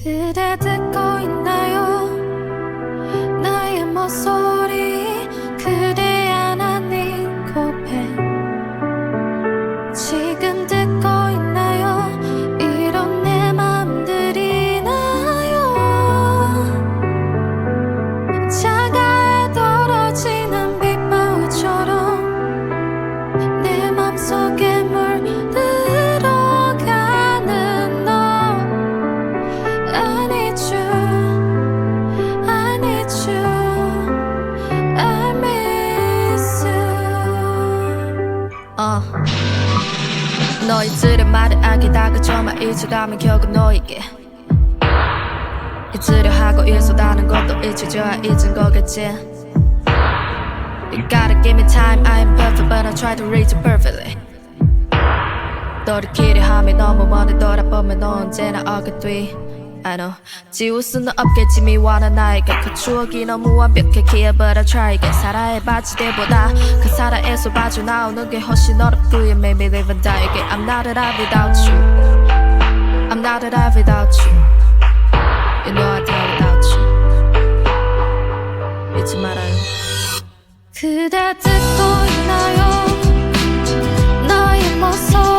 그대 듣고 있나요? 나의 목소리 그대 안아닌 고백 지금 듣고 있나요? 이런 내 맘 들리나요? 자가에 떨어지는 빗방울처럼 내 맘속에 물들어가는 너 I need you I need you I miss you 너희들의 말을 아끼다가 정말 잊어가면 결국 너에게 잊으려 하고 일어서다는 것도 잊혀져야 잊은 거겠지 You gotta give me time I am perfect but I try to reach it perfectly 돌이키려 함이 너무 멀리 돌아보면 너 언제나 오게 돼 I know 지울 수는 없겠지 미워하는 나에게 그 추억이 너무 완벽했기에 But I try again 사라의 바지대보다 그 사라에서 빠져나오는 게 훨씬 어렵고요 Make me live and die again I'm not alive without you I'm not alive without you You know I die without you 잊지 말아요 그대 듣고 있나요? 나의 목소리